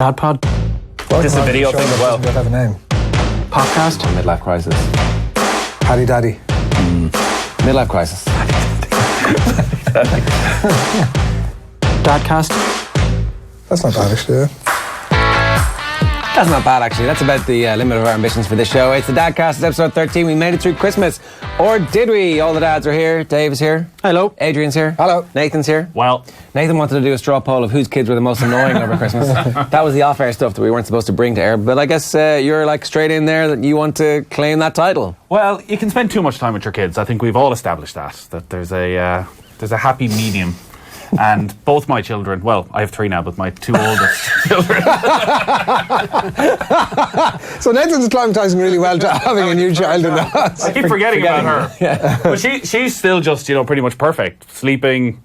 Dad Pod. This is a video thing as well. Doesn't have a name. Podcast. Midlife crisis. Paddy Daddy. Midlife crisis. Dadcast. That's not bad, actually. Yeah. That's not bad, actually. That's about the limit of our ambitions for this show. It's the Dadcast. It's episode 13. We made it through Christmas. Or did we? All the dads are here. Dave is here. Hello. Adrian's here. Hello. Nathan's here. Well, Nathan wanted to do a straw poll of whose kids were the most annoying over Christmas. That was the off-air stuff that we weren't supposed to bring to air. But I guess you're like straight in there that you want to claim that title. well, you can spend too much time with your kids. I think we've all established that there's a happy medium. And both my children, well, I have three now, but my two oldest children. So Nathan's acclimatising really well to having a new child in the house. I keep forgetting about her. Yeah. But she's still just, pretty much perfect. Sleeping,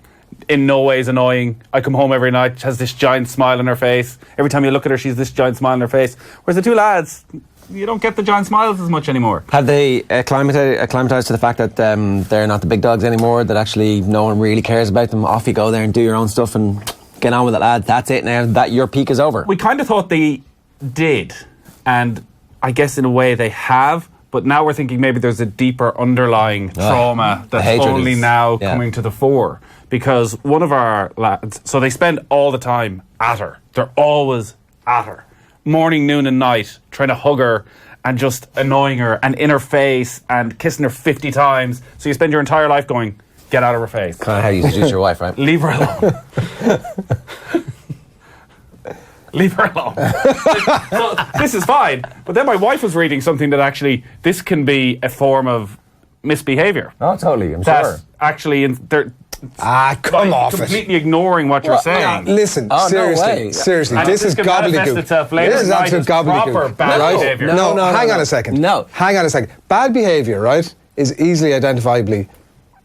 in no ways annoying. I come home every night, she has this giant smile on her face. Every time you look at her, she's this giant smile on her face. Whereas the two lads, you don't get the giant smiles as much anymore. Have they acclimatised to the fact that they're not the big dogs anymore, that actually no one really cares about them? Off you go there and do your own stuff and get on with it, lad. That's it now. That your peak is over. We kind of thought they did, and I guess in a way they have, but now we're thinking maybe there's a deeper underlying trauma that's only now coming to the fore. Because one of our lads, so they spend all the time at her. They're always at her. Morning, noon and night, trying to hug her and just annoying her and in her face and kissing her 50 times. So you spend your entire life going, get out of her face. Kind of how you seduce your wife, right? Leave her alone. Leave her alone. So this is fine. But then my wife was reading something that actually, this can be a form of misbehaviour. Oh, totally, I'm That's sure. actually, Come off it. completely ignoring what you're saying. Listen, Oh, no seriously, way. seriously, And this this is can manifest gobbledygook. itself later This is at night absolute as proper gobbledygook. bad right? behaviour. No, hang on no. a second. No. Hang on a second. Bad behaviour, right, is easily identifiably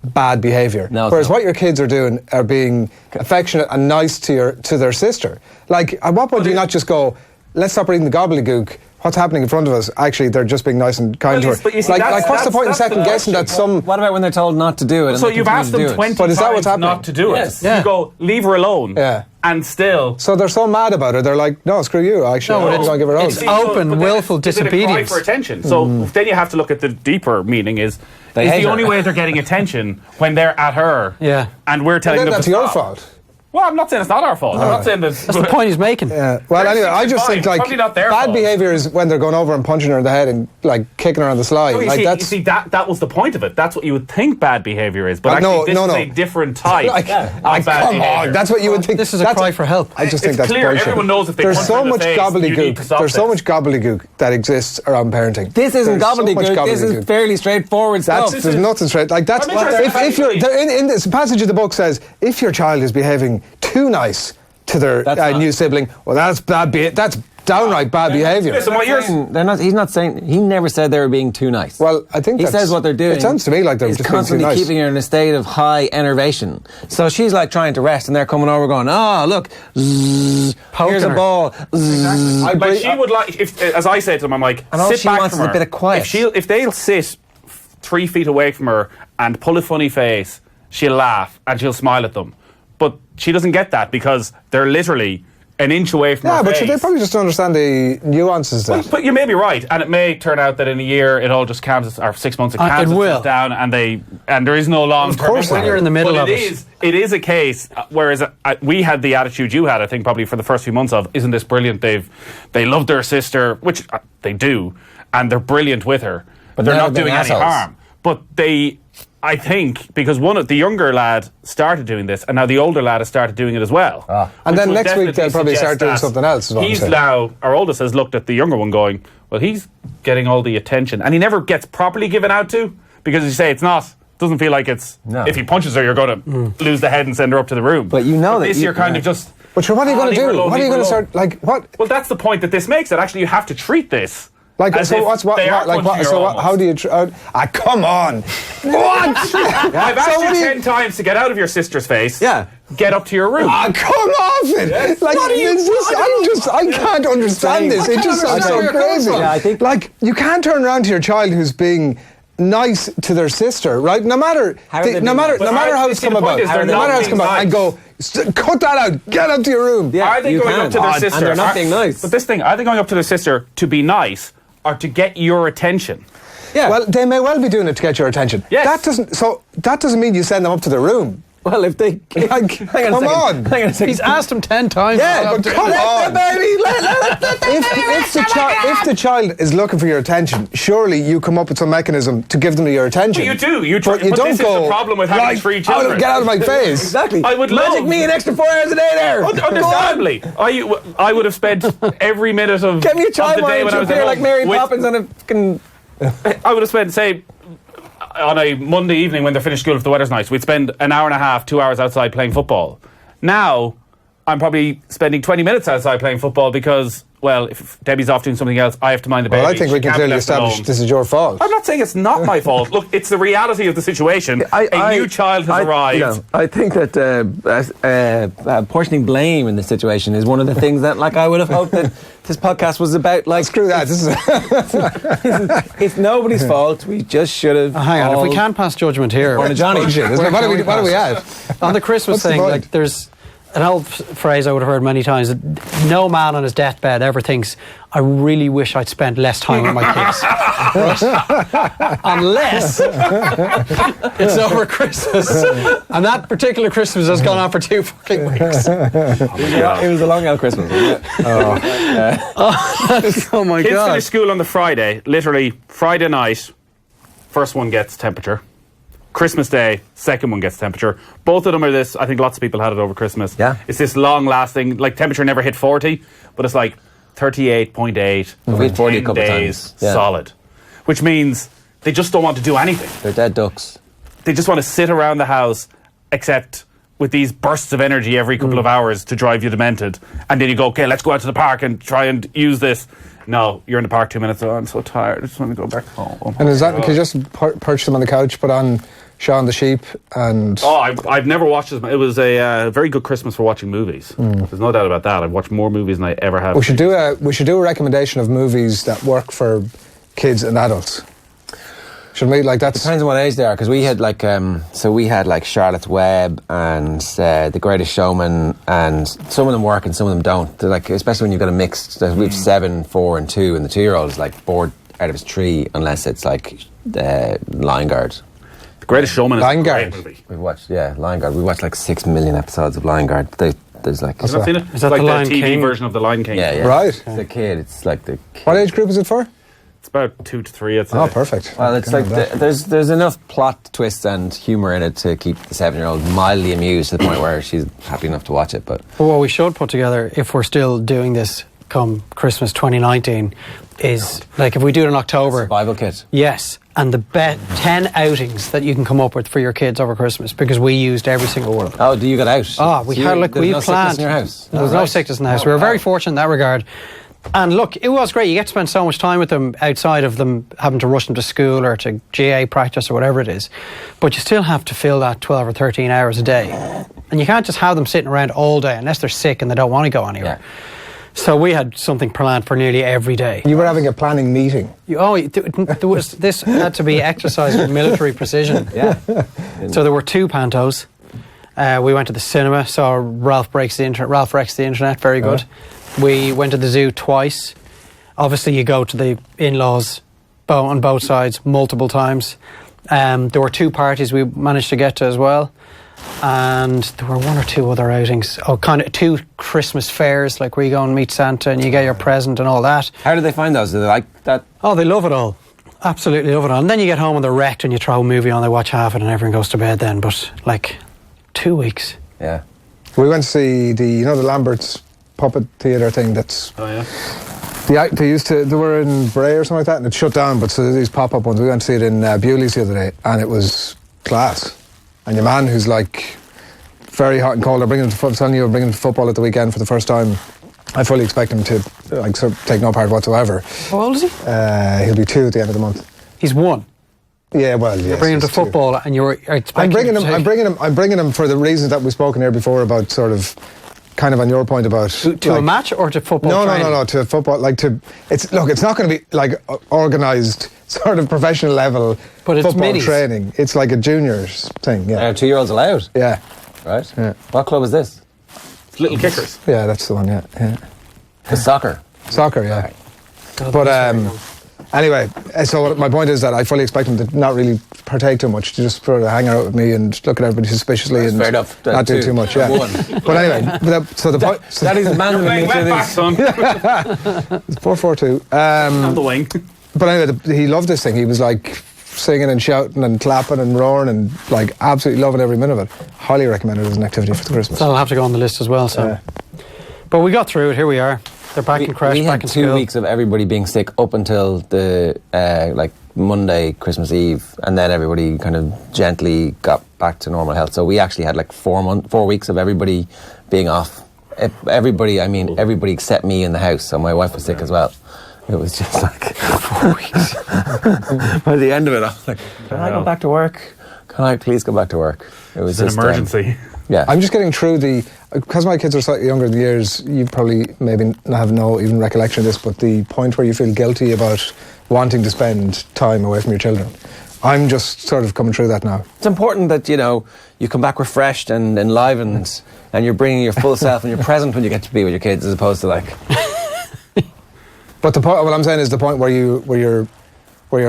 bad behaviour. No, it's Whereas not. what your kids are doing are being affectionate and nice to their sister. Like, at what point do you not just go, let's stop reading the gobbledygook? What's happening in front of us? Actually, they're just being nice and kind to her. But you see, what's the point in that's second the guessing that question. some... What about when they're told not to do it? And So they you've continue asked to do them it? 20 But is that what's times happening? not to do Yes. it. Yeah. You go, leave her alone. Yeah. And still... So they're so mad about her, they're like, no, screw you, actually. No, I'm going to give her it's own. open, but then willful is it a cry disobedience. for attention? So then you have to look at the deeper meaning is They hate the her. only way they're getting attention when they're at her. Yeah. And we're telling Then them that's to your stop. fault. Well, I'm not saying it's not our fault. I'm not saying that... That's the point he's making. Yeah. Well, They're anyway, I just 65. think like Probably not their bad fault. behaviour is when they're going over and punching her in the head and like kicking her on the slide. No, you like see, that's that was the point of it. That's what you would think bad behaviour is. But no, actually, this is a different type like, of like, bad come behaviour. on, that's what you would think. This is a That's- cry for help. I just It's think that's clear, bullshit. everyone knows if they There's punch so her in the much face, you need to gobbledygook. stop There's so this. much gobbledygook that exists around parenting. This isn't There's so much gobbledygook. This is fairly straightforward stuff. There's nothing straight. Like that's I'm interested if you're in- there in this passage of the book says if your child is behaving too nice to their That's not- new sibling, well, that's bad. That's downright bad behaviour. Listen, what you're... They're not. He's not saying. He never said they were being too nice. Well, I think he that's- says what they're doing. it sounds to me like they're is just being too constantly nice. keeping her in a state of high enervation. So she's like trying to rest, and they're coming over, going, "Oh, look, zzz, here's a her. ball." Zzz. Like she would like, if as I say to them, I'm like, And all sit she back wants from is a her. bit of quiet. If they'll sit 3 feet away from her and pull a funny face, she'll laugh and she'll smile at them. But she doesn't get that because they're literally an inch away from her Yeah, but face. they probably just don't understand the nuances there. But you may be right, and it may turn out that in a year it all just calms, or 6 months it calms it will. itself down, and there is no long term. Of course When you're in the middle But of it is a case. Whereas we had the attitude you had, I think, probably for the first few months of, isn't this brilliant? They love their sister, which they do, and they're brilliant with her, but they're now not they're doing being any assholes. harm. But they. I think because one of the younger lad started doing this, and now the older lad has started doing it as well. And Which then will next week definitely they'll probably suggest start doing that something else, is what I'm he's saying. now, our oldest has looked at the younger one going, well, he's getting all the attention, and he never gets properly given out to, because as you say, doesn't feel like it's, No. if he punches her, you're going to lose the head and send her up to the room. But you know that this you- you're kind yeah. of just... But sure, what are you going to leave her do? alone, What are you leave her going to alone. start? Like what? Well, that's the point that this makes, that actually you have to treat this. Like as so? if What's what? they are Like what? punching her So almost. how do you? Come on! What? I've asked So what you do you- 10 times to get out of your sister's face. Yeah. Get up to your room. Come off it! Like What are you- I can't understand this. It just sounds so understand where you're coming crazy. from. Yeah, I think- like you can't turn around to your child who's being nice to their sister, right? No matter how it's come about, and go, cut that out, get up to your room. Yeah, are they going up to their sister? And they're not being nice. But this thing, are they going up to their sister to be nice or to get your attention? Yeah. Well, they may well be doing it to get your attention. Yes. That doesn't mean you send them up to their room. Well, if they hang on a second. He's asked him 10 times. Yeah, but come on, baby. If the child is looking for your attention, surely you come up with some mechanism to give them your attention. Well, you do. But don't this go, is the problem with having 3 children. Get out of my face. Exactly. I would Magic me an extra 4 hours a day there. Understandably, I would have spent every minute of get me a child the day when I was there like Mary Poppins on a fucking. I would have spent, say, on a Monday evening when they're finished school, if the weather's nice, we'd spend an hour and a half, 2 hours outside playing football. Now, I'm probably spending 20 minutes outside playing football because, well, if Debbie's off doing something else, I have to mind the baby. Well, I think we can clearly establish this is your fault. I'm not saying it's not my fault. Look, it's the reality of the situation. A new child has arrived. I think that portioning blame in this situation is one of the things that, like, I would have hoped that this podcast was about. Like, screw that. It's nobody's fault. We just should have. Hang on, if we can't pass judgment here. What are we at? On the Christmas thing, like, there's an old phrase I would have heard many times that no man on his deathbed ever thinks, I really wish I'd spent less time with my kids. Right? Unless it's over Christmas. And that particular Christmas has gone on for 2 fucking weeks. It was a long old Christmas, wasn't it? Oh my Kids God. finish school on the Friday, literally Friday night, first one gets temperature. Christmas Day, second one gets temperature. Both of them are this, I think lots of people had it over Christmas. Yeah. It's this long-lasting, like temperature never hit 40, but it's like 38.8 for 40 10 a couple days, times. Yeah. solid. Which means they just don't want to do anything. They're dead ducks. They just want to sit around the house, except with these bursts of energy every couple of hours to drive you demented. And then you go, okay, let's go out to the park and try and use this. No, you're in the park 2 minutes. Oh, I'm so tired. I just want to go back home. And is that, can you just perch them on the couch, put on Shaun the Sheep and... Oh, I've never watched this. It was a very good Christmas for watching movies. There's no doubt about that. I've watched more movies than I ever have. We should do a recommendation of movies that work for kids and adults. Should we, like, that's... Depends on what age they are, because we had like Charlotte's Web and The Greatest Showman, and some of them work and some of them don't. They're like, especially when you've got a mixed, we've 7, 4 and 2, and the 2-year-old is like bored out of his tree unless it's like Lion Guard. The Greatest Showman is Lion a Guard. great movie. We've watched, Lion Guard. We watched like 6 million episodes of Lion Guard. There's like... Have you not seen it? Is that like the Lion TV King? version of the Lion King. Yeah. Right. The kid, it's like the kid. What age group is it for? It's about 2 to 3, I'd say. Oh, perfect. Well, it's like there's enough plot twists and humour in it to keep the 7-year-old mildly amused to the point where she's happy enough to watch it. But what we should put together, if we're still doing this come Christmas 2019, is like if we do it in October. survival kit. Yes, and the 10 outings that you can come up with for your kids over Christmas, because we used every single one. Oh, do you get out? Oh, we So had, there's we no planned. sickness in your house? There was no sickness in the house. We were very fortunate in that regard. And look, it was great. You get to spend so much time with them outside of them having to rush them to school or to GA practice or whatever it is. But you still have to fill that 12 or 13 hours a day. And you can't just have them sitting around all day unless they're sick and they don't want to go anywhere. Yeah. So we had something planned for nearly every day. You were having a planning meeting. This had to be exercised with military precision. Yeah. So there were 2 pantos. We went to the cinema, saw Ralph Breaks the Internet, very good. We went to the zoo twice. Obviously, you go to the in-laws on both sides multiple times. There were 2 parties we managed to get to as well. And there were 1 or 2 other outings. Oh, kind of 2 Christmas fairs, like where you go and meet Santa and you get your present and all that. How do they find those? Do they like that? Oh, they love it all. Absolutely love it all. And then you get home and they're wrecked and you throw a movie on, they watch half it and everyone goes to bed then. But, like, 2 weeks. Yeah. We went to see the Lambert's puppet theatre thing that's... Oh, yeah. They were in Bray or something like that, and it shut down, but so these pop-up ones, we went to see it in Bewley's the other day, and it was class. And your man, who's like very hot and cold, I'm bringing him to football at the weekend for the first time. I fully expect him to like sort of take no part whatsoever. How old is he? He'll be 2 at the end of the month. He's 1. Yeah, well, yes. You're bringing him to football, and you're expecting I'm bringing him for the reasons that we've spoken here before about sort of. Kind of on your point about to a match or to football? No, to football. Like it's not going to be like organised sort of professional level But it's football minis. training. It's like a juniors thing. Yeah. 2-year-olds allowed, Yeah. right? Yeah. What club is this? It's Little Kickers. Yeah, that's the one. Yeah. The soccer. Soccer. Yeah. God, But that's very good. anyway, so my point is that I fully expect him to not really partake too much, to just sort of hang out with me and look at everybody suspiciously and fair enough. not do too much. Yeah. One. But anyway, so the point. So Daddy's the man of the Playing nature of left back, this. son. 4-4-2. On the wing. But anyway, he loved this thing. He was like singing and shouting and clapping and roaring and like absolutely loving every minute of it. Highly recommended as an activity for the Christmas. That'll have to go on the list as well. So, but we got through it. Here we are. They're back in crash, We back had in 2 school. weeks of everybody being sick up until the like Monday, Christmas Eve, and then everybody kind of gently got back to normal health. So we actually had like 4 weeks of everybody being off. Everybody except me in the house. So my wife was sick as well. It was just like 4 weeks. By the end of it, I was like, "Can I go back to work? Can I please go back to work?" It was It's just an emergency. Yeah, I'm just getting through because my kids are slightly younger in the years, you probably maybe have no even recollection of this, but the point where you feel guilty about wanting to spend time away from your children. I'm just sort of coming through that now. it's important that you come back refreshed and enlivened, and you're bringing your full self and you're present when you get to be with your kids, as opposed to like. But the point, what I'm saying is the point where you're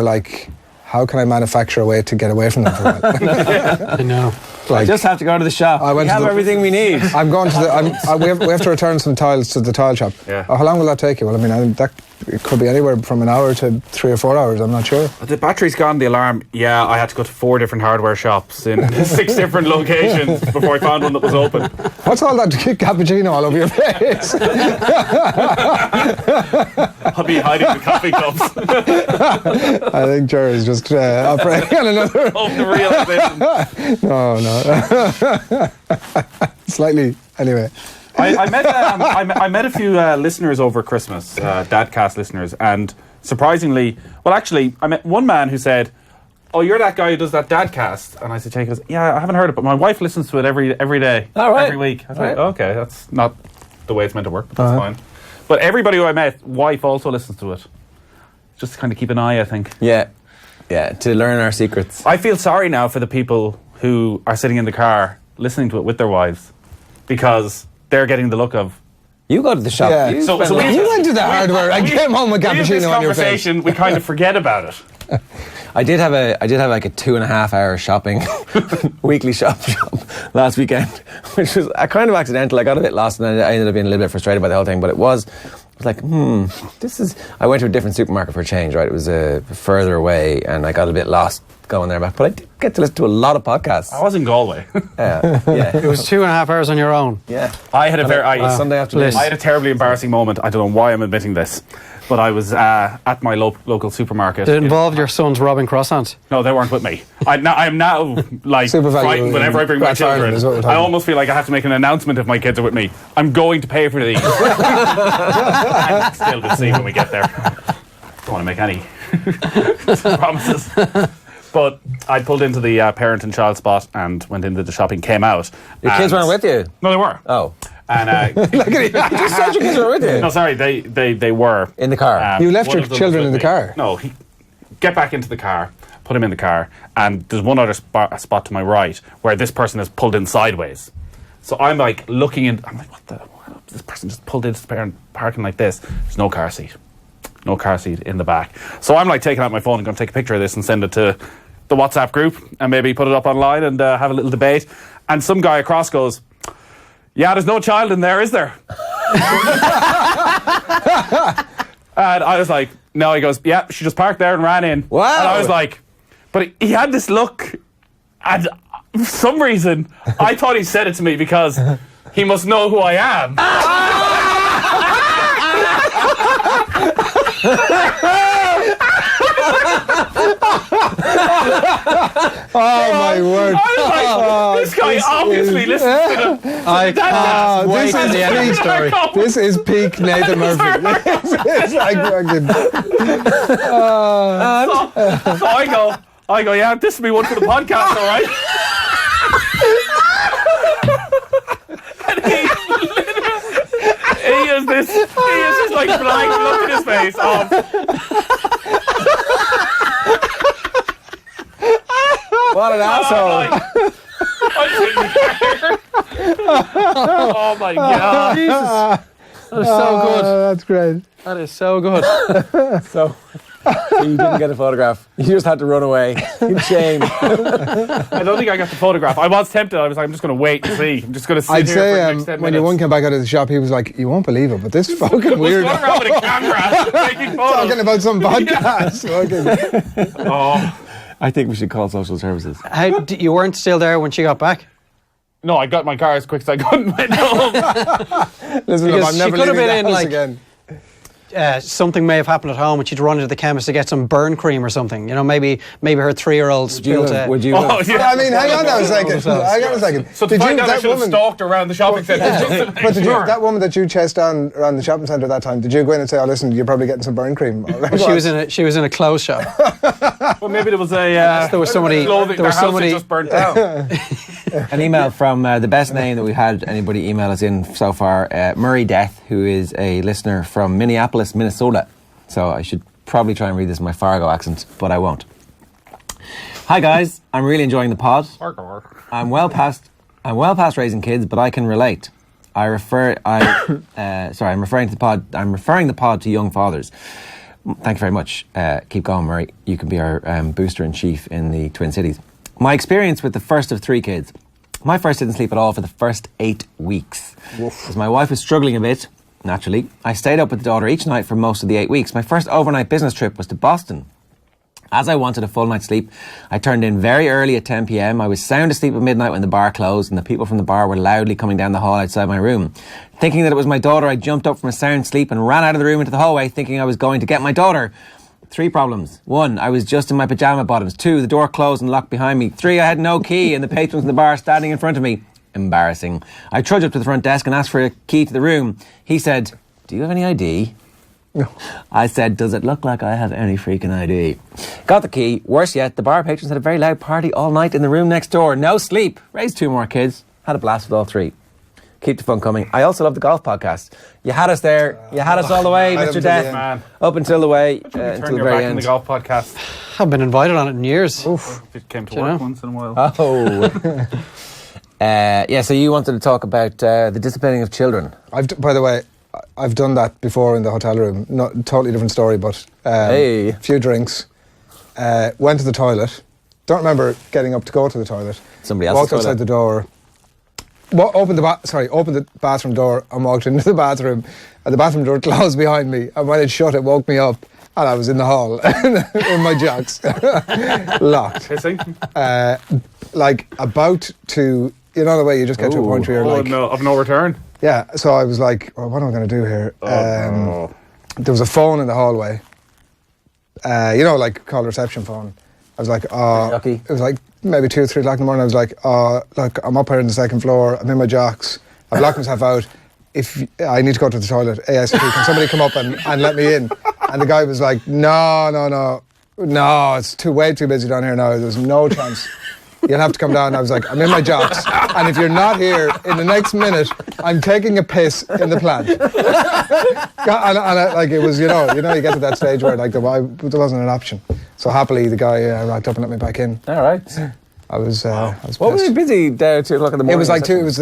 like, how can I manufacture a way to get away from them for a while? I know. I just have to go to the shop. I went We to have the- everything we need. I'm going to we have to return some tiles to the tile shop. Yeah. How long will that take you? Well, I mean, it could be anywhere from an hour to 3 or 4 hours. I'm not sure. The battery's gone, the alarm. Yeah, I had to go to 4 different hardware shops in 6 different locations before I found one that was open. What's all that cappuccino all over your face? I'll be hiding the coffee cups. I think Jerry's just operating on another. Of the realization. No. Slightly. Anyway. I met a few listeners over Christmas, Dadcast listeners, and surprisingly, well, actually, I met one man who said, "Oh, you're that guy who does that Dadcast," and I said, "He goes, yeah, I haven't heard it, but my wife listens to it every day, All right. every week." I was like, Right. "Okay, that's not the way it's meant to work, but that's fine." But everybody who I met, wife also listens to it, just to kind of keep an eye, I think. Yeah, to learn our secrets. I feel sorry now for the people who are sitting in the car listening to it with their wives, because they're getting the look of. You go to the shop. Yeah. You So spend a lot- You went to the hardware and came home with We have this cappuccino on your face. conversation, we kind of forget about it. I did have like a 2.5 hour shopping weekly shop last weekend, which was kind of accidental. I got a bit lost and I ended up being a little bit frustrated by the whole thing. But it was like, this is. I went to a different supermarket for a change. Right, it was further away, and I got a bit lost going there. But I did get to listen to a lot of podcasts. I was in Galway. Yeah, It was 2.5 hours on your own. yeah. I had a very. Sunday afternoon. I had a terribly embarrassing moment. I don't know why I'm admitting this, but I was at my local supermarket. Did it involve your sons robbing croissants? No, they weren't with me. I am now like Super value frightened whenever I bring my Black Friday children. is what we're talking I almost feel like I have to make an announcement if my kids are with me. I'm going to pay for these. And still we'll see when we get there. Don't want to make any promises. But I pulled into the parent and child spot and went into the shopping, came out. Your kids weren't with you. No, they were. Oh, And Look at it. you said your kids were with you no, sorry, they were. in the car. You left One your of them children was in with the me. car? No, get back into the car, put him in the car, and there's one other spot to my right where this person has pulled in sideways. So I'm like looking in, I'm like, what this person just pulled into the parking like this. There's no car seat. No car seat in the back. So I'm like taking out my phone and going to take a picture of this and send it to the WhatsApp group and maybe put it up online and have a little debate. And some guy across goes, "Yeah, there's no child in there, is there?" And I was like, "No." He goes, "Yeah, she just parked there and ran in." Wow. And I was like, but he had this look, and for some reason I thought he said it to me because he must know who I am. Oh my word! I was like, this guy obviously listens to them. I can't wait this for is the end of the story. This is peak Nathan Murphy. It's like fucking. So I go, "Yeah, this will be one for the podcast, all right?" And he has this like blank look in his face of What an asshole. Oh my God. Jesus. That is so good. That's great. That is so good. So you didn't get a photograph. You just had to run away in shame. I don't think I got the photograph. I was tempted. I was like, I'm just going to wait and see. I'm just going to sit I'd here for the say next 10 when minutes. your one came back out of the shop, he was like, "You won't believe it, but this fucking was weird." going around with a camera taking photos. Talking about some podcast. Oh. I think we should call social services. You weren't still there when she got back? No, I got my car as quick as I could and went home. Listen, Because I'm she never could have leaving been the in, house like, again. Something may have happened at home and she'd run into the chemist to get some burn cream or something. You know, maybe her 3-year-old spilled a... Would you Oh, have- yeah. I mean, hang on now a second. Hang on a second. So to find out, I should have stalked around the shopping centre. But that woman that you chased down around the shopping centre that time, did you go in and say, "Oh, listen, you're probably getting some burn cream"? She was in a clothes shop. Well, maybe there was a... There was somebody... clothing, There was their house somebody... had just burnt down. An email from the best name that we had anybody email us in so far, Murray Death, who is a listener from Minneapolis, Minnesota. So I should probably try and read this in my Fargo accent, but I won't. Hi guys, I'm really enjoying the pod. I'm well past raising kids, but I can relate. I'm referring the pod to young fathers. Thank you very much. Keep going, Murray. You can be our booster in chief in the Twin Cities. My experience with the first of 3 kids. My first didn't sleep at all for the first 8 weeks. As my wife was struggling a bit, naturally, I stayed up with the daughter each night for most of the 8 weeks. My first overnight business trip was to Boston. As I wanted a full night's sleep, I turned in very early at 10 p.m. I was sound asleep at midnight when the bar closed and the people from the bar were loudly coming down the hall outside my room. Thinking that it was my daughter, I jumped up from a sound sleep and ran out of the room into the hallway thinking I was going to get my daughter. 3 problems. 1, I was just in my pyjama bottoms. 2, the door closed and locked behind me. 3, I had no key and the patrons in the bar standing in front of me. Embarrassing. I trudged up to the front desk and asked for a key to the room. He said, "Do you have any ID?" No. I said, "Does it look like I have any freaking ID?" Got the key. Worse yet, the bar patrons had a very loud party all night in the room next door. No sleep. Raised 2 more kids. Had a blast with all 3. Keep the fun coming. I also love the golf podcast. You had us there. You had us all the way, Mr. Death. Man. Up until the way, Turn until the your very back in end. the golf podcast. I've been invited on it in years. It came to work once in a while. Oh. So you wanted to talk about the disciplining of children. By the way, I've done that before in the hotel room. Not totally different story, but Hey. few drinks. Went to the toilet. Don't remember getting up to go to the toilet. Somebody else's Walked outside toilet. the door. Opened the bathroom door and walked into the bathroom. And the bathroom door closed behind me. And when it shut, it woke me up. And I was in the hall in my jocks, locked. Like about to, you know the way you just get to a point where you're like, of no return. yeah. So I was like, well, what am I going to do here? No. There was a phone in the hallway. Like call reception phone. I was like, lucky. it was like maybe 2 or 3 o'clock in the morning. I was like, look, I'm up here on the 2nd floor. I'm in my jocks. I've locked myself out. If I need to go to the toilet ASAP, can somebody come up and let me in? And the guy was like, no, it's way too busy down here now. There's no chance. You'll have to come down. I was like, I'm in my jocks, and if you're not here in the next minute, I'm taking a piss in the plant. It was, you get to that stage where like there wasn't an option. So happily, the guy rocked up and let me back in. All right. I was What was pissed. it busy there at 2 o'clock in the morning? It was like there was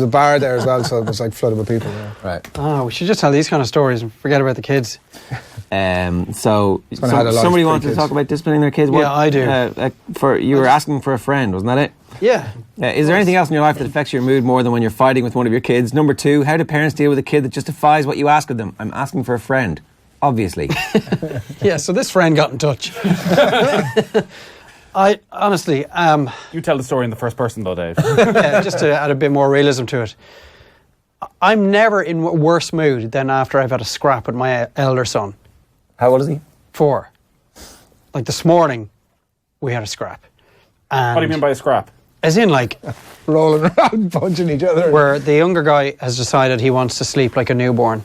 a bar there as well, so it was like flooded with people. Yeah. Right. Oh, we should just tell these kind of stories and forget about the kids. So when I had a lot of somebody free wanted to kids. talk about disciplining their kids. Yeah, I do. You were asking for a friend, wasn't that it? Yeah. Is there anything else in your life that affects your mood more than when you're fighting with one of your kids? Number 2, how do parents deal with a kid that just defies what you ask of them? I'm asking for a friend, obviously. Yeah, so this friend got in touch. I honestly, You tell the story in the first person, though, Dave. yeah, just to add a bit more realism to it, I'm never in a worse mood than after I've had a scrap with my elder son. How old is he? 4. Like this morning, we had a scrap. And What do you mean by a scrap? as in, like, Rolling around, punching each other. where the younger guy has decided he wants to sleep like a newborn.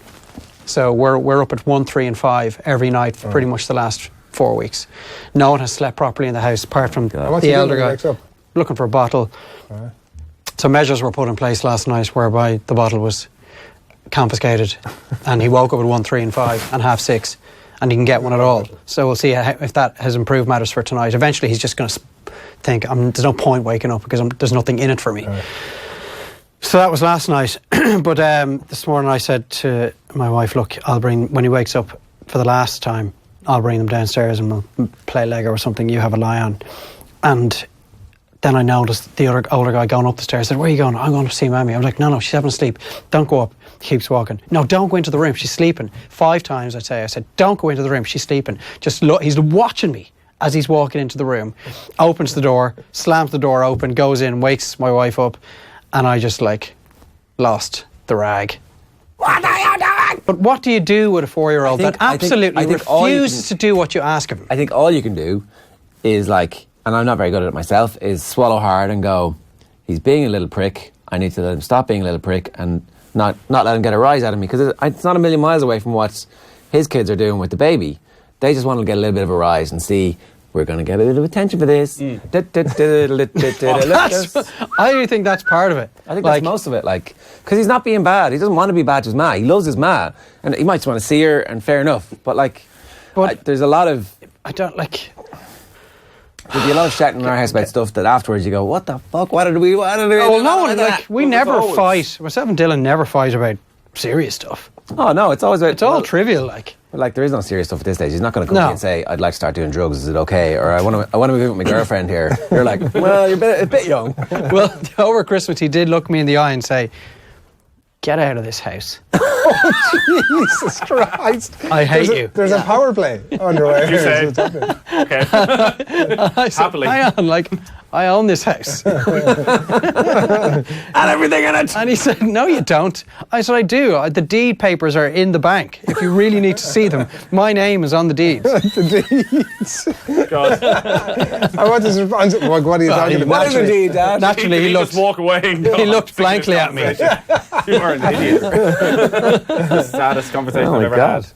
So we're up at 1, 3 and 5 every night for pretty much the last 4 weeks. No one has slept properly in the house apart from What's the he doing elder when he guy. wakes up? Looking for a bottle. So measures were put in place last night whereby the bottle was confiscated and he woke up at 1, 3 and 5 and half 6 and he can get one at all. So we'll see if that has improved matters for tonight. Eventually he's just going to think, there's no point waking up because there's nothing in it for me. So that was last night. But this morning I said to my wife, look, when he wakes up for the last time, I'll bring them downstairs and we'll play Lego or something, you have a lie on. And then I noticed the other older guy going up the stairs. I said, where are you going? I'm going to see Mammy. I was like, no, she's having a sleep. Don't go up. He keeps walking. No, don't go into the room. She's sleeping. 5 times I said, don't go into the room. She's sleeping. Just look. He's watching me as he's walking into the room. Opens the door, slams the door open, goes in, wakes my wife up. And I just lost the rag. What are you doing? But what do you do with a 4-year-old that absolutely refuses to do what you ask of him? I think all you can do is and I'm not very good at it myself, is swallow hard and go, he's being a little prick. I need to let him stop being a little prick and not let him get a rise out of me, because it's not a million miles away from what his kids are doing with the baby. They just want to get a little bit of a rise and see, we're going to get a little attention for this. I do think that's part of it. I think that's most of it, because he's not being bad. He doesn't want to be bad to his ma. He loves his ma, and he might just want to see her, and fair enough. But there's a lot of... There'd be a lot of shouting in our house about stuff that afterwards you go, what the fuck? What did we? Oh, no, we never fight. Myself and Dylan never fight about serious stuff. Oh, no, it's always about... It's all trivial, But there is no serious stuff at this stage. He's not going to come to you and say, I'd like to start doing drugs, is it okay? Or I want to move in with my girlfriend here. You're like, well, you're a bit young. Well, over Christmas he did look me in the eye and say, get out of this house. Oh, Jesus Christ. I hate you. There's a power play on your way. You say? Okay. I said, Happily. hang on, I own this house. And everything in it. And he said, no, you don't. I said, I do. The deed papers are in the bank. If you really need to see them, my name is on the deeds. The deeds. God. I want his response. What are you talking about? What is a deed, Dad? Naturally, he just walk away and go, he looked blankly at me. You are an idiot. The saddest conversation I've ever had.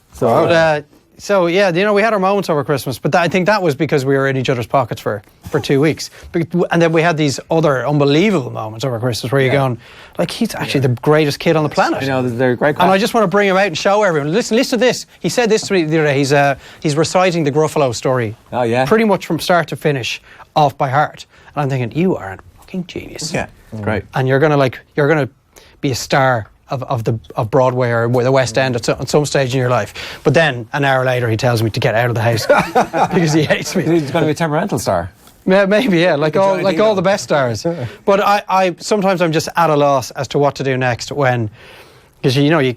So we had our moments over Christmas, but I think that was because we were in each other's pockets for 2 weeks. And then we had these other unbelievable moments over Christmas where you're going, he's actually the greatest kid on the planet. I know, they're great. And I just want to bring him out and show everyone. Listen to this. He said this to me the other day. He's reciting the Gruffalo story. Oh, yeah. Pretty much from start to finish, off by heart. And I'm thinking, you are a fucking genius. Yeah, it's great. And you're gonna be a star of Broadway or the West End at some stage in your life. But then an hour later he tells me to get out of the house because he hates me. He's going to be a temperamental star. Yeah, maybe, yeah, like all the best stars. But I sometimes I'm just at a loss as to what to do next because you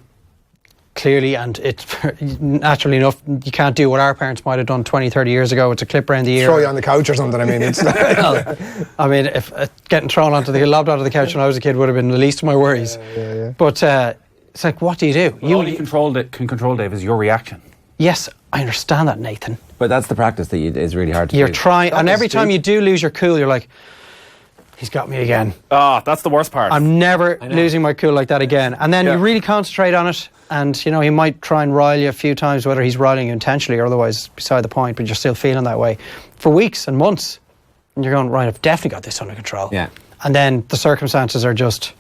clearly, and it's naturally enough, you can't do what our parents might have done 20, 30 years ago. It's a clip around the ear. Throw you on the couch or something, I mean. It's if getting thrown lobbed onto the couch when I was a kid would have been the least of my worries. Yeah. But it's like, what do you do? All you can control, Dave, is your reaction. Yes, I understand that, Nathan. But that's the practice that is really hard to do. You're trying, and every time you do lose your cool, you're like, he's got me again. That's the worst part. I'm never losing my cool like that again. And then you really concentrate on it, and he might try and rile you a few times, whether he's riling you intentionally or otherwise, beside the point, but you're still feeling that way for weeks and months. And you're going, right, I've definitely got this under control. Yeah. And then the circumstances are just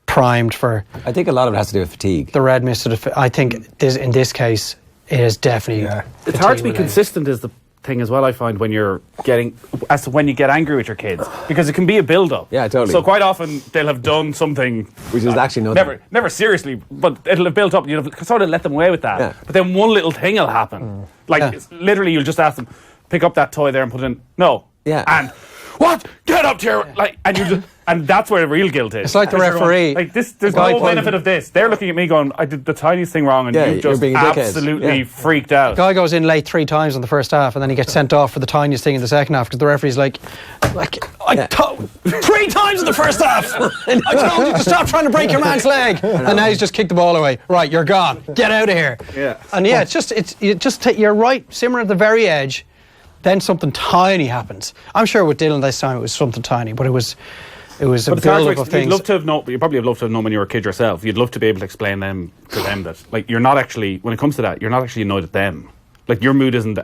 primed for... I think a lot of it has to do with fatigue. The red mist. I think in this case, it is definitely... Yeah. It's hard to be consistent is the thing as well, I find, when you get angry with your kids, because it can be a build-up. Yeah, totally. So quite often they'll have done something which is actually nothing. Never seriously, but it'll have built up and you'll sort of let them away with that. Yeah. But then one little thing will happen. It's literally you'll just ask them, pick up that toy there and put it in. No. Yeah. And what? Get up here! And you just... And that's where the real guilt is. It's like the referee. There's no benefit of this. They're looking at me going, I did the tiniest thing wrong, and you've just absolutely freaked out. The guy goes in late 3 times in the first half, and then he gets sent off for the tiniest thing in the second half because the referee's like, 3 times in the first half! I told you to stop trying to break your man's leg! And now he's just kicked the ball away. Right, you're gone. Get out of here. Yeah. And you're right, simmering at the very edge, then something tiny happens. I'm sure with Dylan this time it was something tiny, but it was a build-up of things. You probably have loved to have known when you were a kid yourself. You'd love to be able to explain to them that, you're not actually, when it comes to that, you're not actually annoyed at them. Your mood isn't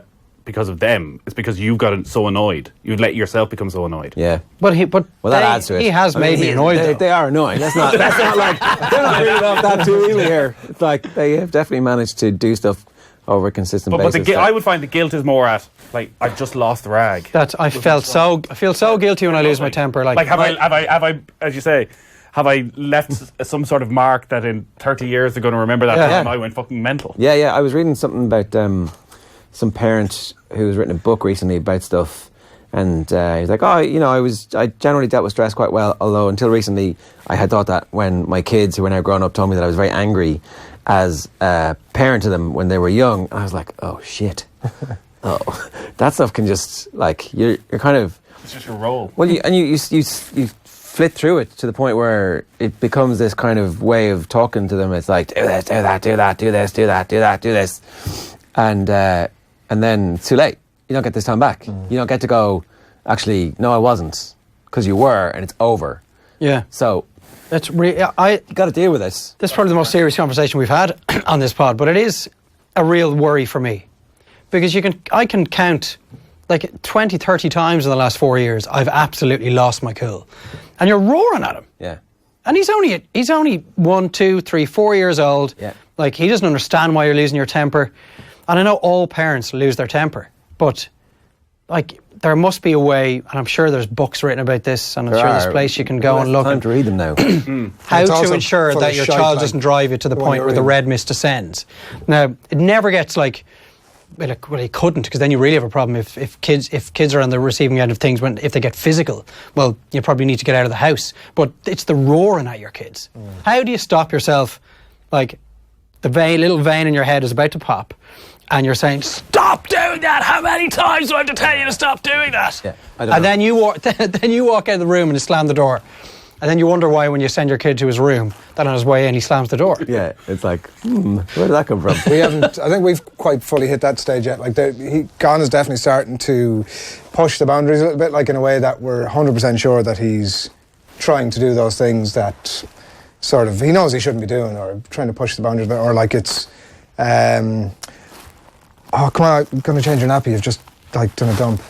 because of them. It's because you've gotten so annoyed. You'd let yourself become so annoyed. Yeah. That adds to it. He has made me annoyed. They are annoying. That's not like they're not reading off that too easily here. It's like they have definitely managed to do stuff over a consistent But basis. I would find the guilt is more at, like, I've just lost the rag. I feel so guilty when I lose my temper. Like have I, as you say, have I left some sort of mark that in 30 years they're going to remember that time I went fucking mental? Yeah, I was reading something about some parent who's written a book recently about stuff, and he's like, I generally dealt with stress quite well, although until recently I had thought that when my kids, who are now grown up, told me that I was very angry as a parent to them when they were young, I was like, oh shit. Oh, that stuff can just, like, you're kind of... It's just your role. Well, you flit through it to the point where it becomes this kind of way of talking to them. It's like, do this, do that, do that, do this, do that, do that, do this. And then it's too late. You don't get this time back. You don't get to go, actually, no, I wasn't. Because you were, and it's over. Yeah. So... you got to deal with this. This is probably the most serious conversation we've had on this pod, but it is a real worry for me. Because I can count like 20, 30 times in the last 4 years I've absolutely lost my cool. And you're roaring at him. Yeah. And he's only 1, 2, 3, 4 years old. Yeah. Like, he doesn't understand why you're losing your temper. And I know all parents lose their temper, but like, there must be a way, and I'm sure there's books written about this, and I'm sure there's a place you can go and look. Time to read them now. How to ensure that your child doesn't drive you to the point where the red mist descends. Now, it never gets like, well, it couldn't, because then you really have a problem if kids are on the receiving end of things if they get physical. Well, you probably need to get out of the house. But it's the roaring at your kids. How do you stop yourself? Like, the little vein in your head is about to pop, and you're saying, stop doing that! How many times do I have to tell you to stop doing that? Yeah, and then you walk out of the room and you slam the door. And then you wonder why when you send your kid to his room, that on his way in he slams the door. Yeah, it's like, where did that come from? We haven't, I think we've quite fully hit that stage yet. Like, Gon is definitely starting to push the boundaries a little bit, like in a way that we're 100% sure that he's trying to do those things that sort of, he knows he shouldn't be doing, or trying to push the boundaries, or like it's, oh, come on, I'm going to change your nappy, you've just, like, done a dump.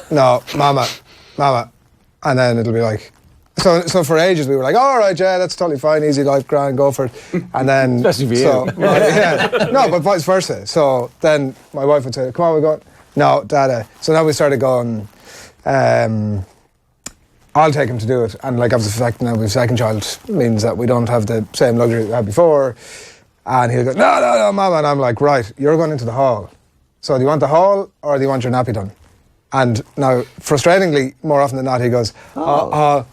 No, mama. And then it'll be like, so for ages we were like, all right, yeah, that's totally fine, easy life, grand, go for it. And then... Especially for you. Yeah. No, but vice versa. So then my wife would say, come on, we're going. No, Dada. So now we started going, I'll take him to do it. And like, obviously the fact now we have a second child means that we don't have the same luxury we had before. And he'll go, no, mama. And I'm like, right, you're going into the hall. So do you want the hall or do you want your nappy done? And now, frustratingly, more often than not, he goes, hall,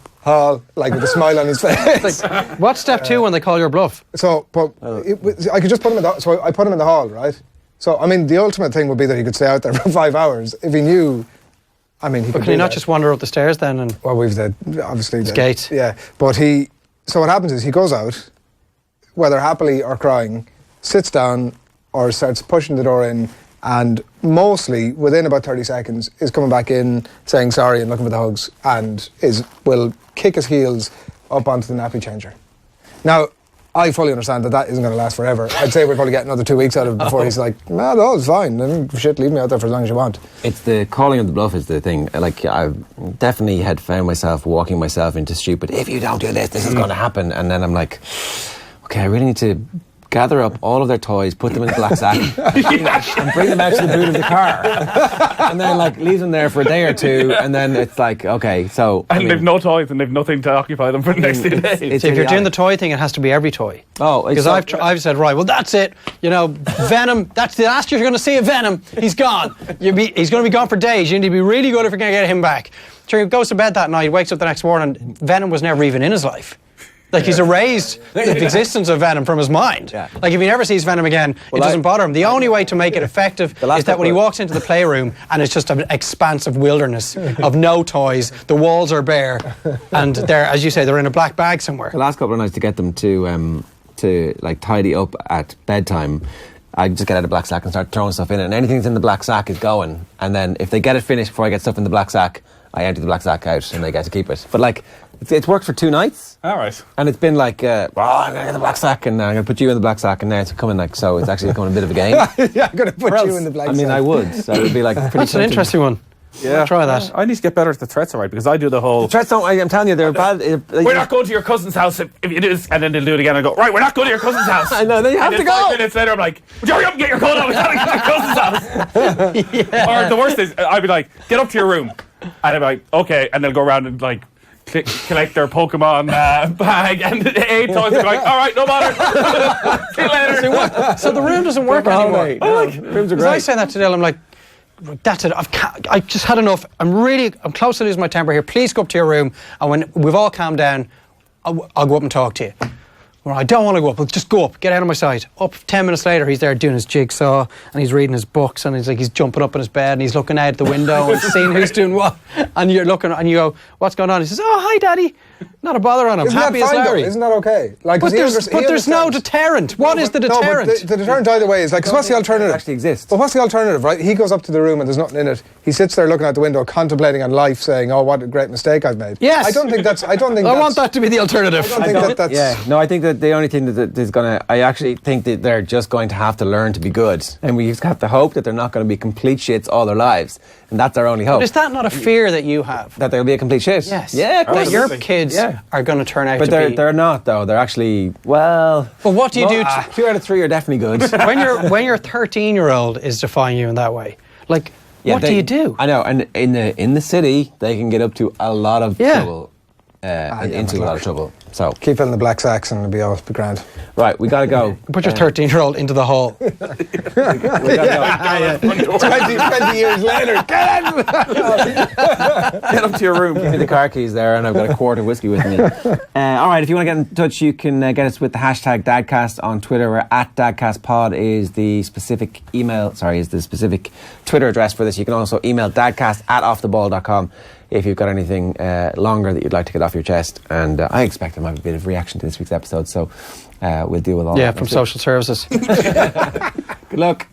like with a smile on his face. Like, what's step 2 when they call your bluff? So, but I could just put him in so I put him in the hall, right? So, I mean, the ultimate thing would be that he could stay out there for 5 hours if he knew. I mean, but can he not just wander up the stairs then? And well, we've obviously the gate. Yeah, but so what happens is he goes out, whether happily or crying, sits down or starts pushing the door in, and mostly within about 30 seconds is coming back in, saying sorry and looking for the hugs, and will kick his heels up onto the nappy changer. Now, I fully understand that isn't going to last forever. I'd say we'll probably get another 2 weeks out of it before he's like, no, it's fine. Shit, leave me out there for as long as you want. It's the calling of the bluff is the thing. Like, I definitely had found myself walking myself into stupid, if you don't do this is going to happen. And then I'm like, okay, I really need to gather up all of their toys, put them in a black sack, and bring them out to the boot of the car. And then, like, leave them there for a day or two, and then it's like, okay, so... And they've no toys, and they've nothing to occupy them for the next 2 days. So if you're doing the toy thing, it has to be every toy. Oh, because I've said, right, well, that's it. You know, Venom, that's the last you're going to see of Venom. He's gone. He's going to be gone for days. You need to be really good if you're going to get him back. So he goes to bed that night, wakes up the next morning, Venom was never even in his life. Like, he's erased the existence of Venom from his mind. Yeah. Like, if he never sees Venom again, it doesn't bother him. The only way to make it effective is that when he walks into the playroom and it's just an expansive wilderness of no toys, the walls are bare, and they're, as you say, they're in a black bag somewhere. The last couple of nights to get them to like tidy up at bedtime, I just get out a black sack and start throwing stuff in it, and anything that's in the black sack is going. And then if they get it finished before I get stuff in the black sack, I empty the black sack out and they get to keep it. But like, it's worked for 2 nights. All right. And it's been like, I'm going to get the black sack and I'm going to put you in the black sack, and now it's coming like, so it's actually becoming a bit of a game. Yeah, I'm going to put you in the black sack. I mean, I would. So it would be like pretty That's an interesting one. Yeah, try that. I need to get better at the threats, alright, because I do the whole. Threats don't. I'm telling you, they're bad. We're not going to your cousin's house if you do this, and then they'll do it again. I go, right, we're not going to your cousin's house. I know, then you have to go. 5 minutes later, I'm like, would you hurry up and get your coat on? We're not going to your cousin's house. Or the worst is, I'd be like, get up to your room, and I'd be like, okay, and they'll go around and like collect their Pokemon bag, and 8 times they're like, all right, no bother. See you later. So the room doesn't work anymore. Rooms are Because great. I say that to Dale, I'm like, that's it. I just had enough. I'm close to losing my temper here. Please go up to your room, and when we've all calmed down, I'll go up and talk to you. Well, I don't want to go up. I'll just go up. Get out of my sight. Up 10 minutes later, he's there doing his jigsaw, and he's reading his books, and he's jumping up in his bed, and he's looking out the window and seeing who's doing what. And you're looking, and you go, "What's going on?" He says, "Oh, hi, Daddy." Not a bother on him. Isn't Happy that as fine, Larry. though? Isn't that okay? Like, But 'cause there's no deterrent. What is the deterrent? No, but the deterrent either way is like, 'cause what's the alternative? Actually exists. Well, what's the alternative, right? He goes up to the room and there's nothing in it. He sits there looking out the window, contemplating on life, saying, "Oh, what a great mistake I've made." Yes. I don't think that's. I want that to be the alternative. I don't think that's. Yeah, no, I think that the only thing that is going to, I actually think that they're just going to have to learn to be good. And we just have to hope that they're not going to be complete shits all their lives. And that's our only hope. But is that not a fear that you have? That they'll be a complete shit? Yes. Yeah, That your absolutely. kids are going to turn out But to be... they're not, though. They're actually, well... But what do you do... 2 out of 3 are definitely good. when your 13-year-old is defying you in that way, like, Yeah, what do you do? I know, and in the city, they can get up to a lot of trouble. And into a lot of trouble. So Keep it in the black sacks and it'll be all be grand. right, we gotta go. Put your 13-year-old into the hall. We gotta go. 20 years later, get in! Get up to your room. Give me the car keys there, and I've got a quart of whiskey with me. All right, if you want to get in touch, you can get us with the hashtag Dadcast on Twitter. We're at DadcastPod is the specific Twitter address for this. You can also email dadcast@offtheball.com if you've got anything longer that you'd like to get off your chest. And I expect there might be a bit of reaction to this week's episode, so we'll deal with all that. Yeah, from social services. Good luck.